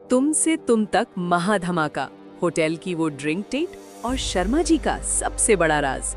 तुम से तुम तक महाधमाका, होटल की वो ड्रिंक डेट और शर्मा जी का सबसे बड़ा राज।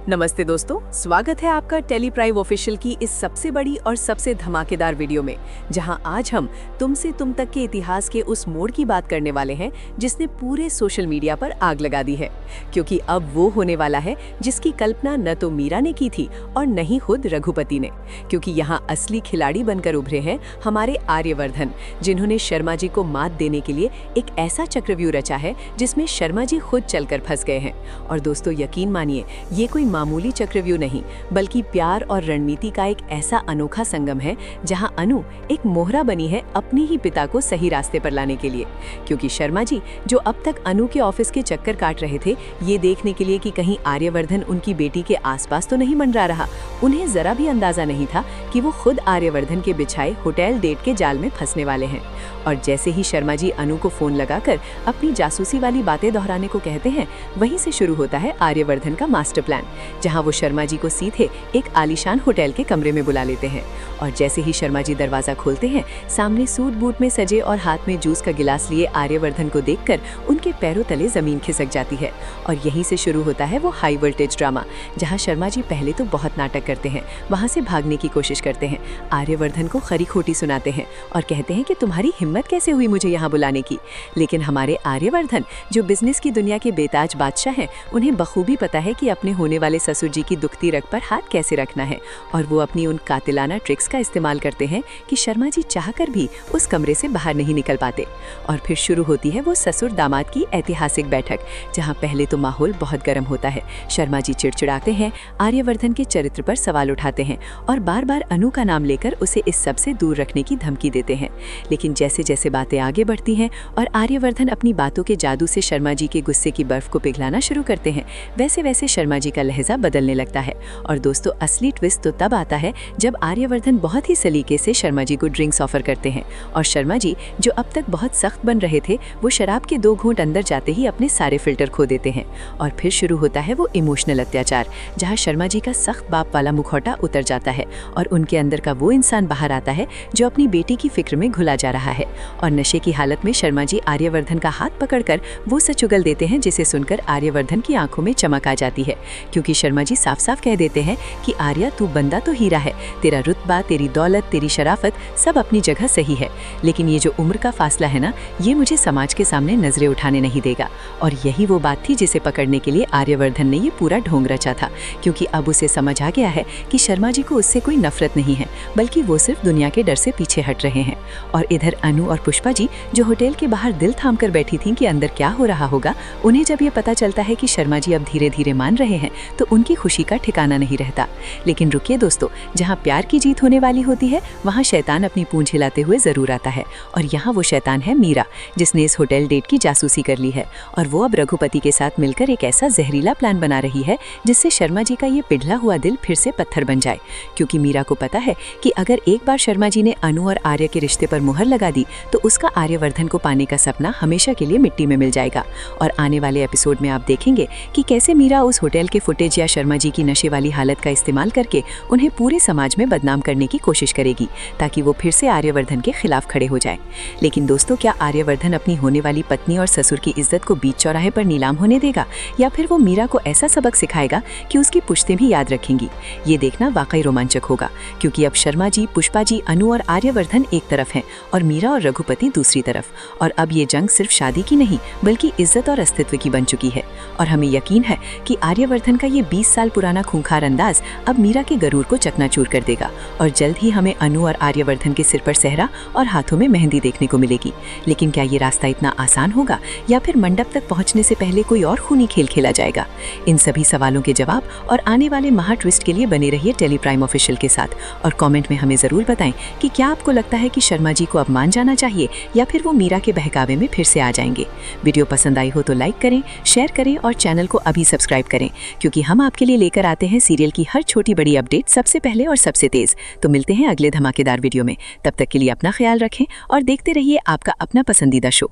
नमस्ते दोस्तों, स्वागत है आपका टेलीप्राइव ऑफिशियल की इस सबसे बड़ी और सबसे धमाकेदार वीडियो में, जहां आज हम तुमसे तुम तक के इतिहास के उस मोड़ की बात करने वाले हैं जिसने पूरे सोशल मीडिया पर आग लगा दी है। क्योंकि अब वो होने वाला है जिसकी कल्पना न तो मीरा ने की थी और न ही खुद रघुपति ने। क्योंकि यहाँ असली खिलाड़ी बनकर उभरे हैं हमारे आर्यवर्धन, जिन्होंने शर्मा जी को मात देने के लिए एक ऐसा चक्रव्यूह रचा है जिसमें शर्मा जी खुद चलकर फंस गए हैं। और दोस्तों यकीन मानिए, ये कोई मामूली चक्रव्यूह नहीं, बल्कि प्यार और रणनीति का एक ऐसा अनोखा संगम है जहां अनु एक मोहरा बनी है अपने ही पिता को सही रास्ते पर लाने के लिए। क्योंकि शर्मा जी जो अब तक अनु के ऑफिस के चक्कर काट रहे थे, ये देखने के लिए कि कहीं आर्यवर्धन उनकी बेटी के आसपास तो नहीं मंडरा रहा, उन्हें जरा भी अंदाजा नहीं था कि वो खुद आर्यवर्धन के बिछाए होटल डेट के जाल में फंसने वाले हैं। और जैसे ही शर्मा जी अनु को फोन लगाकर अपनी जासूसी वाली बातें दोहराने को कहते हैं, वहीं से शुरू होता है आर्यवर्धन का मास्टर प्लान, जहां वो शर्मा जी को सीधे एक आलीशान होटल के कमरे में बुला लेते हैं। और जैसे ही शर्मा जी दरवाजा खोलते हैं, सामने सूट बूट में सजे और हाथ में जूस का गिलास लिए आर्यवर्धन को देखकर उनके पैरों तले जमीन खिसक जाती है। और यहीं से शुरू होता है वो हाई वोल्टेज ड्रामा, जहां शर्मा जी पहले तो बहुत नाटक करते हैं, वहां से भागने की कोशिश करते हैं, आर्यवर्धन को खरी खोटी सुनाते हैं और कहते हैं कि तुम्हारी हिम्मत कैसे हुई मुझे यहाँ बुलाने की। लेकिन हमारे आर्यवर्धन, जो बिजनेस की दुनिया के बेताज बादशाह हैं, उन्हें बखूबी पता है कि अपने होने वाले ससुर जी की दुखती रग पर हाथ कैसे रखना है। और वो अपनी उन कातिलाना ट्रिक्स का इस्तेमाल करते हैं कि शर्मा जी चाहकर भी उस कमरे से बाहर नहीं निकल पाते। और फिर शुरू होती है वो ससुर दामाद की ऐतिहासिक बैठक, जहां पहले तो माहौल बहुत गर्म होता है। शर्मा जी चिड़चिड़ाते हैं, आर्यवर्धन के चरित्र पर सवाल उठाते हैं और बार बार अनु का नाम लेकर उसे इस सब से दूर रखने की धमकी देते हैं। लेकिन जैसे जैसे बातें आगे बढ़ती हैं और आर्यवर्धन अपनी बातों के जादू से शर्मा जी के गुस्से की बर्फ को पिघलाना शुरू करते हैं, वैसे वैसे शर्मा जी का लहजा बदलने लगता है। और दोस्तों असली ट्विस्ट तो तब आता है जब आर्यवर्धन बहुत ही सलीके से शर्मा जी को ड्रिंक्स ऑफर करते हैं और शर्मा जी जो अब तक बहुत सख्त बन रहे थे, वो शराब के 2 घूंट अंदर जाते ही अपने सारे फिल्टर खो देते हैं। और फिर शुरू होता है वो इमोशनल अत्याचार, जहां शर्मा जी का सख्त बाप वाला मुखौटा उतर जाता है और उनके अंदर का वो इंसान बाहर आता है जो अपनी बेटी की फिक्र में घुला जा रहा है। और नशे की हालत में शर्मा जी आर्यवर्धन का हाथ पकड़कर वो सच उगल देते हैं, जिसे सुनकर आर्यवर्धन की आंखों में चमक आ जाती है। क्योंकि शर्मा जी साफ साफ कह देते हैं कि आर्या, तू बंदा तो हीरा है, तेरा रुतबा, तेरी दौलत, तेरी शराफत सब अपनी जगह सही है, लेकिन ये जो उम्र का फासला है ना, ये मुझे समाज के सामने नजरें उठाने नहीं देगा। और यही वो बात थी जिसे पकड़ने के लिए आर्यवर्धन ने ये पूरा ढोंग रचा था। क्योंकि अब उसे समझ आ गया है कि शर्मा जी को उससे कोई नफरत नहीं है, बल्कि वो सिर्फ दुनिया के डर से पीछे हट रहे हैं। और इधर अनु और पुष्पा जी, जो होटल के बाहर दिल थाम कर बैठी थीं कि अंदर क्या हो रहा होगा, उन्हें जब ये पता चलता है कि शर्मा जी अब धीरे धीरे मान रहे हैं, तो उनकी खुशी का ठिकाना नहीं रहता। लेकिन रुकिए दोस्तों, जहां प्यार की जीत होने वाली होती है, वहां शैतान अपनी पूंछ हिलाते हुए जरूर आता है। और यहाँ वो शैतान है मीरा, जिसने इस होटल डेट की जासूसी कर ली है। और वो अब रघुपति के साथ मिलकर एक ऐसा जहरीला प्लान बना रही है जिससे शर्मा जी का ये पिघला हुआ दिल फिर से पत्थर बन जाए। क्योंकि मीरा को पता है कि अगर एक बार शर्मा जी ने अनु और आर्य के रिश्ते पर मुहर लगा दी, तो उसका आर्यवर्धन को पाने का सपना हमेशा के लिए मिट्टी में मिल जाएगा। और आने वाले एपिसोड में आप देखेंगे कि कैसे मीरा उस होटल के फुटेज या शर्मा जी की नशे वाली हालत का इस्तेमाल करके उन्हें पूरे समाज में बदनाम करने की कोशिश करेगी, ताकि वो फिर से आर्यवर्धन के खिलाफ खड़े हो जाए। लेकिन दोस्तों, क्या आर्यवर्धन अपनी होने वाली पत्नी और ससुर की इज्जत को बीच चौराहे पर नीलाम होने देगा, या फिर वो मीरा को ऐसा सबक सिखाएगा कि उसकी पुश्तें भी याद रखेंगी? ये देखना वाकई रोमांचक होगा। क्योंकि अब शर्मा जी, पुष्पा जी, अनु और आर्यवर्धन एक तरफ हैं और मीरा और रघुपति दूसरी तरफ। और अब ये जंग सिर्फ शादी की नहीं, बल्कि इज्जत और अस्तित्व की बन चुकी है। और हमें यकीन है कि आर्यवर्धन का ये 20 साल पुराना खूंखार अंदाज अब मीरा के गरूर को चकनाचूर कर देगा। और जल्द ही हमें अनु और आर्यवर्धन के सिर पर सेहरा और हाथों में मेहंदी देखने को मिलेगी। लेकिन क्या ये रास्ता इतना आसान होगा, या फिर मंडप तक पहुंचने से पहले कोई और खूनी खेल खेला जाएगा? इन सभी सवालों के जवाब और आने वाले महा ट्विस्ट के लिए बने रहिए टेलीप्राइम ऑफिशियल के साथ। और कमेंट में हमें जरूर बताएं कि क्या आपको लगता है कि शर्मा जी को अब मान जाना चाहिए, या फिर वो मीरा के बहकावे में फिर से आ जाएंगे। वीडियो पसंद आई हो तो लाइक करें, शेयर करें और चैनल को अभी सब्सक्राइब करें, क्योंकि हम आपके लिए लेकर आते हैं सीरियल की हर छोटी बड़ी अपडेट सबसे पहले और सबसे तेज। तो मिलते हैं अगले धमाकेदार वीडियो में। तब तक के लिए अपना ख्याल रखें और देखते रहिए आपका अपना पसंदीदा शो।